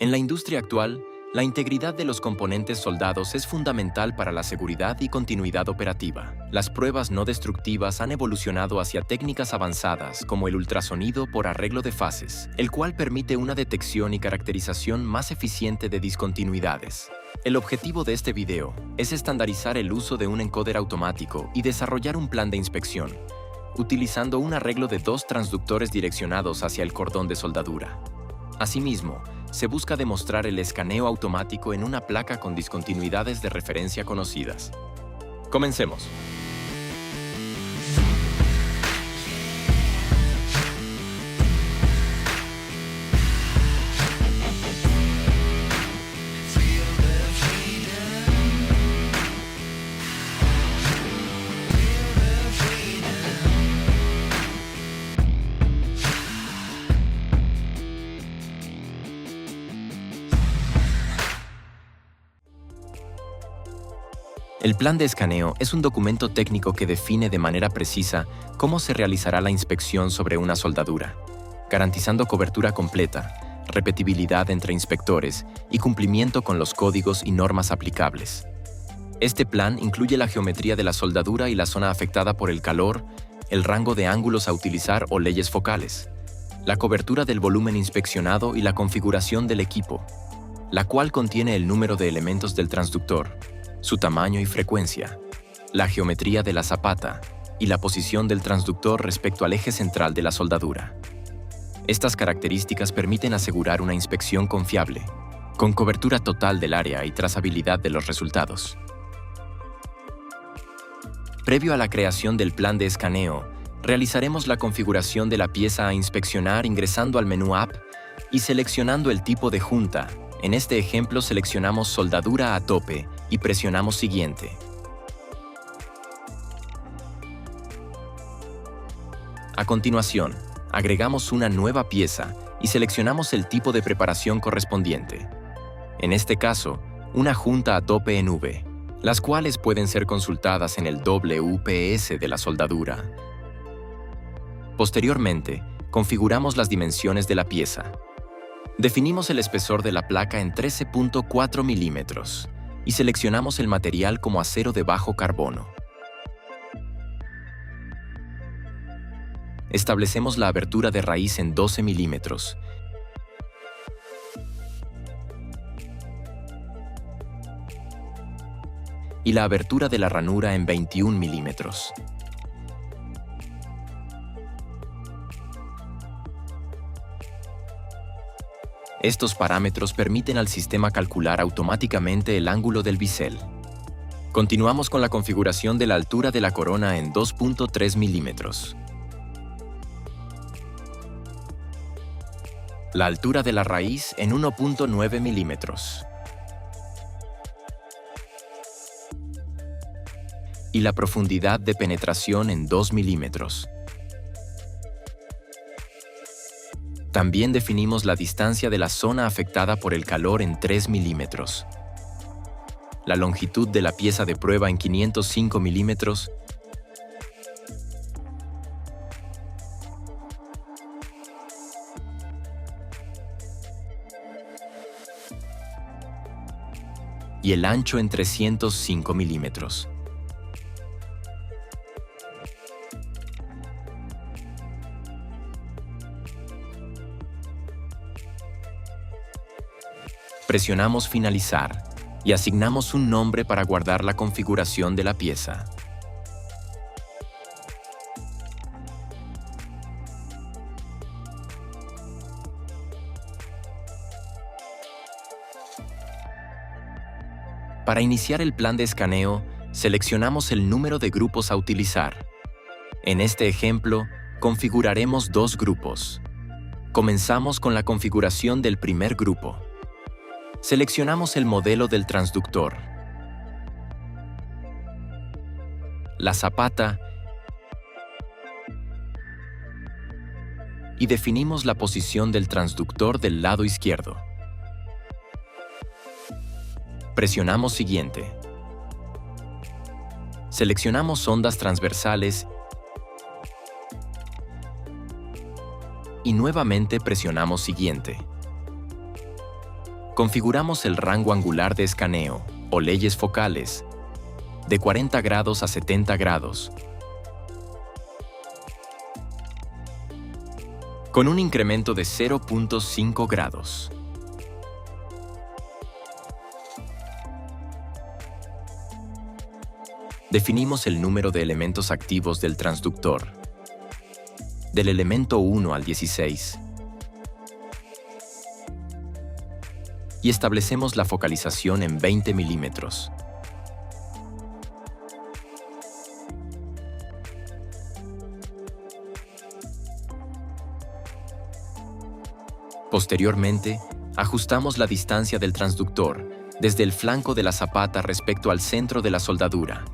En la industria actual, la integridad de los componentes soldados es fundamental para la seguridad y continuidad operativa. Las pruebas no destructivas han evolucionado hacia técnicas avanzadas como el ultrasonido por arreglo de fases, el cual permite una detección y caracterización más eficiente de discontinuidades. El objetivo de este video es estandarizar el uso de un encoder automático y desarrollar un plan de inspección, utilizando un arreglo de 2 transductores direccionados hacia el cordón de soldadura. Asimismo, se busca demostrar el escaneo automático en una placa con discontinuidades de referencia conocidas. Comencemos. El plan de escaneo es un documento técnico que define de manera precisa cómo se realizará la inspección sobre una soldadura, garantizando cobertura completa, repetibilidad entre inspectores y cumplimiento con los códigos y normas aplicables. Este plan incluye la geometría de la soldadura y la zona afectada por el calor, el rango de ángulos a utilizar o leyes focales, la cobertura del volumen inspeccionado y la configuración del equipo, la cual contiene el número de elementos del transductor, su tamaño y frecuencia, la geometría de la zapata y la posición del transductor respecto al eje central de la soldadura. Estas características permiten asegurar una inspección confiable, con cobertura total del área y trazabilidad de los resultados. Previo a la creación del plan de escaneo, realizaremos la configuración de la pieza a inspeccionar ingresando al menú App y seleccionando el tipo de junta. En este ejemplo seleccionamos soldadura a tope y presionamos Siguiente. A continuación, agregamos una nueva pieza y seleccionamos el tipo de preparación correspondiente. En este caso, una junta a tope en V, las cuales pueden ser consultadas en el WPS de la soldadura. Posteriormente, configuramos las dimensiones de la pieza. Definimos el espesor de la placa en 13.4 milímetros y seleccionamos el material como acero de bajo carbono. Establecemos la abertura de raíz en 12 milímetros y la abertura de la ranura en 21 milímetros. Estos parámetros permiten al sistema calcular automáticamente el ángulo del bisel. Continuamos con la configuración de la altura de la corona en 2.3 milímetros. La altura de la raíz en 1.9 milímetros. Y la profundidad de penetración en 2 milímetros. También definimos la distancia de la zona afectada por el calor en 3 milímetros, la longitud de la pieza de prueba en 505 milímetros y el ancho en 305 milímetros. Presionamos Finalizar y asignamos un nombre para guardar la configuración de la pieza. Para iniciar el plan de escaneo, seleccionamos el número de grupos a utilizar. En este ejemplo, configuraremos 2 grupos. Comenzamos con la configuración del primer grupo. Seleccionamos el modelo del transductor, la zapata y definimos la posición del transductor del lado izquierdo. Presionamos Siguiente. Seleccionamos ondas transversales y nuevamente presionamos Siguiente. Configuramos el rango angular de escaneo, o leyes focales, de 40 grados a 70 grados, con un incremento de 0.5 grados. Definimos el número de elementos activos del transductor, del elemento 1 al 16, y establecemos la focalización en 20 milímetros. Posteriormente, ajustamos la distancia del transductor desde el flanco de la zapata respecto al centro de la soldadura,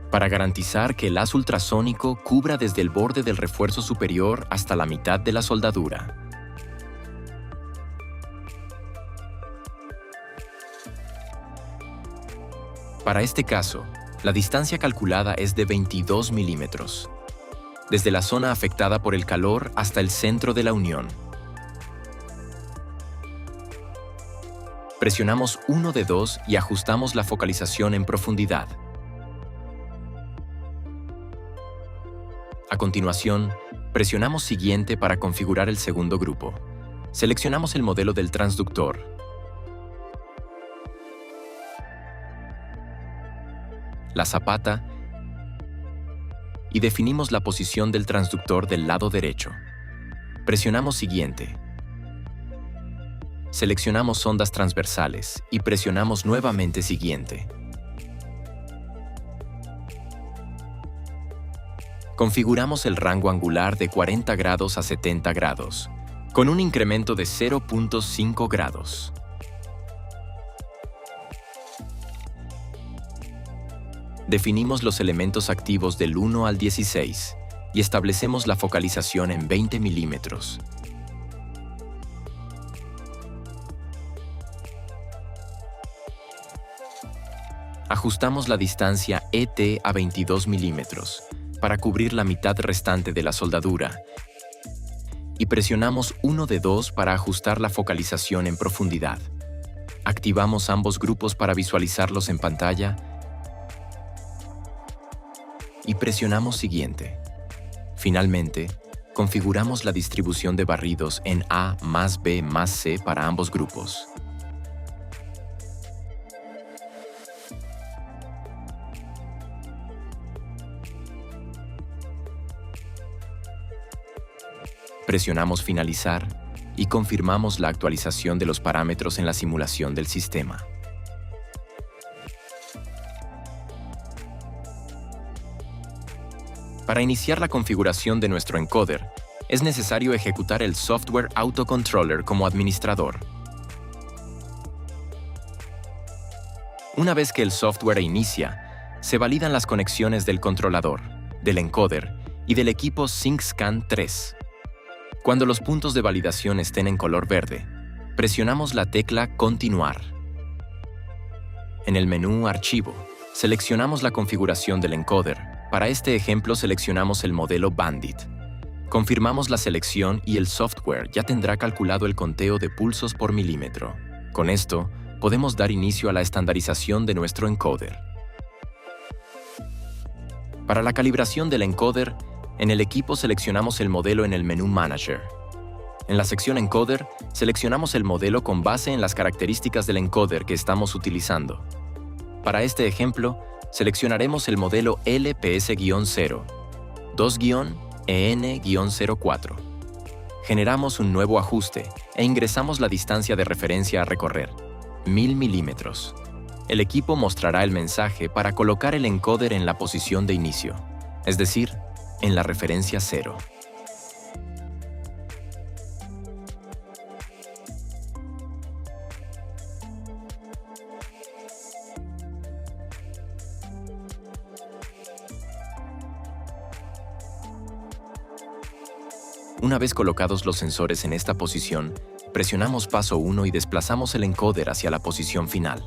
para garantizar que el haz ultrasónico cubra desde el borde del refuerzo superior hasta la mitad de la soldadura. Para este caso, la distancia calculada es de 22 milímetros, desde la zona afectada por el calor hasta el centro de la unión. Presionamos uno de 2 y ajustamos la focalización en profundidad. A continuación, presionamos siguiente para configurar el segundo grupo. Seleccionamos el modelo del transductor. La zapata y definimos la posición del transductor del lado derecho. Presionamos siguiente. Seleccionamos ondas transversales y presionamos nuevamente siguiente. Configuramos el rango angular de 40 grados a 70 grados, con un incremento de 0.5 grados. Definimos los elementos activos del 1 al 16 y establecemos la focalización en 20 milímetros. Ajustamos la distancia ET a 22 milímetros para cubrir la mitad restante de la soldadura y presionamos uno de 2 para ajustar la focalización en profundidad. Activamos ambos grupos para visualizarlos en pantalla y presionamos siguiente. Finalmente, configuramos la distribución de barridos en A más B más C para ambos grupos. Presionamos Finalizar y confirmamos la actualización de los parámetros en la simulación del sistema. Para iniciar la configuración de nuestro encoder, es necesario ejecutar el software Autocontroller como administrador. Una vez que el software inicia, se validan las conexiones del controlador, del encoder y del equipo SyncScan 3. Cuando los puntos de validación estén en color verde, presionamos la tecla Continuar. En el menú Archivo, seleccionamos la configuración del encoder. Para este ejemplo seleccionamos el modelo Bandit. Confirmamos la selección y el software ya tendrá calculado el conteo de pulsos por milímetro. Con esto, podemos dar inicio a la estandarización de nuestro encoder. Para la calibración del encoder, en el equipo seleccionamos el modelo en el menú Manager. En la sección Encoder, seleccionamos el modelo con base en las características del encoder que estamos utilizando. Para este ejemplo, seleccionaremos el modelo LPS-0, 2-EN-04. Generamos un nuevo ajuste e ingresamos la distancia de referencia a recorrer, 1000 milímetros. El equipo mostrará el mensaje para colocar el encoder en la posición de inicio, es decir, en la referencia 0. Una vez colocados los sensores en esta posición, presionamos paso 1 y desplazamos el encoder hacia la posición final.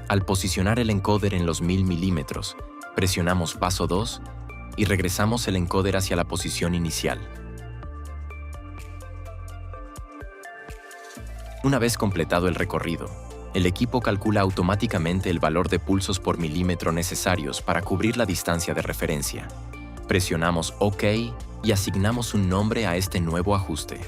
Al posicionar el encoder en los 1000 milímetros, Presionamos paso 2 y regresamos el encoder hacia la posición inicial. Una vez completado el recorrido, el equipo calcula automáticamente el valor de pulsos por milímetro necesarios para cubrir la distancia de referencia. Presionamos OK y asignamos un nombre a este nuevo ajuste.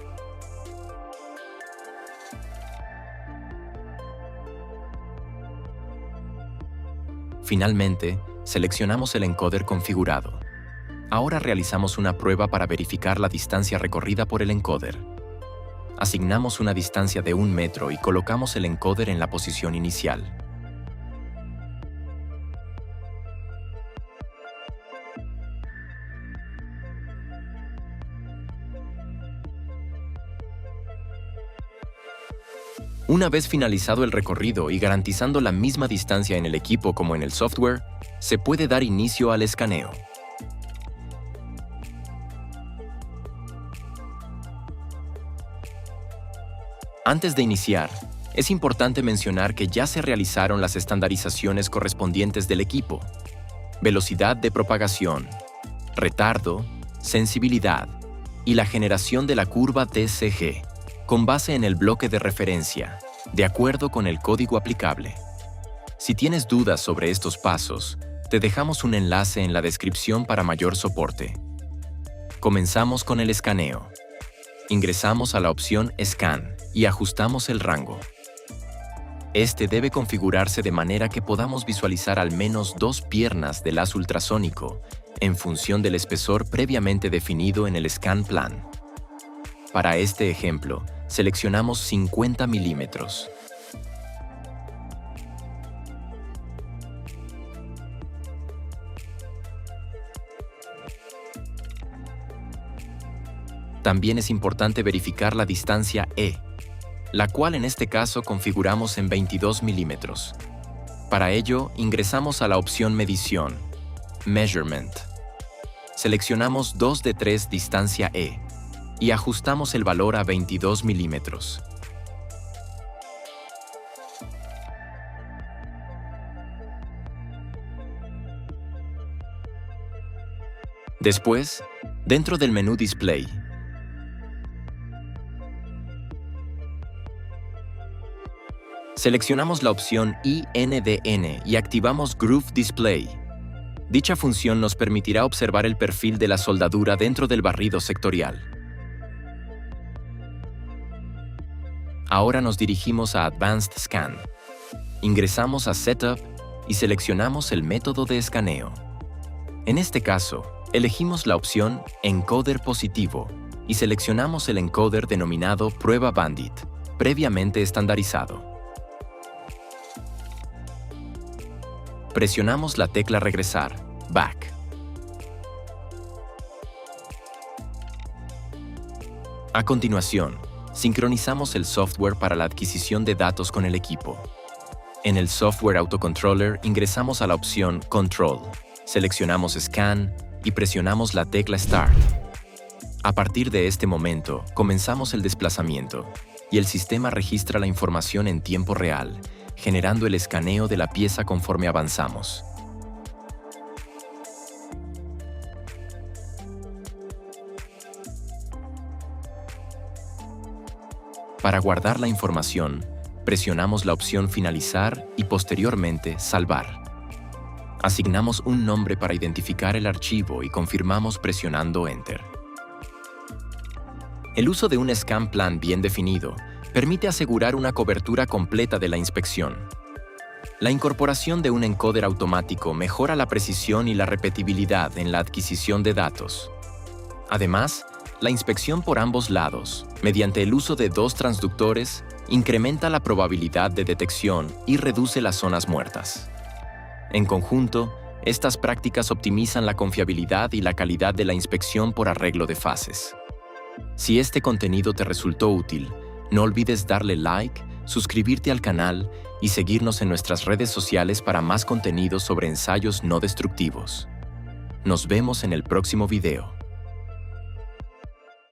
Finalmente, seleccionamos el encoder configurado. Ahora realizamos una prueba para verificar la distancia recorrida por el encoder. Asignamos una distancia de 1 metro y colocamos el encoder en la posición inicial. Una vez finalizado el recorrido y garantizando la misma distancia en el equipo como en el software, se puede dar inicio al escaneo. Antes de iniciar, es importante mencionar que ya se realizaron las estandarizaciones correspondientes del equipo: velocidad de propagación, retardo, sensibilidad y la generación de la curva DCG, con base en el bloque de referencia, de acuerdo con el código aplicable. Si tienes dudas sobre estos pasos, te dejamos un enlace en la descripción para mayor soporte. Comenzamos con el escaneo. Ingresamos a la opción Scan y ajustamos el rango. Este debe configurarse de manera que podamos visualizar al menos 2 piernas del haz ultrasónico en función del espesor previamente definido en el scan plan. Para este ejemplo, seleccionamos 50 milímetros. También es importante verificar la distancia E, la cual en este caso configuramos en 22 milímetros. Para ello, ingresamos a la opción Medición, Measurement. Seleccionamos 2 de 3 distancia E y ajustamos el valor a 22 milímetros. Después, dentro del menú Display, seleccionamos la opción INDN y activamos Groove Display. Dicha función nos permitirá observar el perfil de la soldadura dentro del barrido sectorial. Ahora nos dirigimos a Advanced Scan. Ingresamos a Setup y seleccionamos el método de escaneo. En este caso, elegimos la opción Encoder positivo y seleccionamos el encoder denominado Prueba Bandit, previamente estandarizado. Presionamos la tecla Regresar, Back. A continuación, sincronizamos el software para la adquisición de datos con el equipo. En el Software Autocontroller ingresamos a la opción Control, seleccionamos Scan y presionamos la tecla Start. A partir de este momento, comenzamos el desplazamiento y el sistema registra la información en tiempo real, generando el escaneo de la pieza conforme avanzamos. Para guardar la información, presionamos la opción Finalizar y posteriormente Salvar. Asignamos un nombre para identificar el archivo y confirmamos presionando Enter. El uso de un scan plan bien definido permite asegurar una cobertura completa de la inspección. La incorporación de un encoder automático mejora la precisión y la repetibilidad en la adquisición de datos. Además, la inspección por ambos lados, mediante el uso de 2 transductores, incrementa la probabilidad de detección y reduce las zonas muertas. En conjunto, estas prácticas optimizan la confiabilidad y la calidad de la inspección por arreglo de fases. Si este contenido te resultó útil, no olvides darle like, suscribirte al canal y seguirnos en nuestras redes sociales para más contenido sobre ensayos no destructivos. Nos vemos en el próximo video.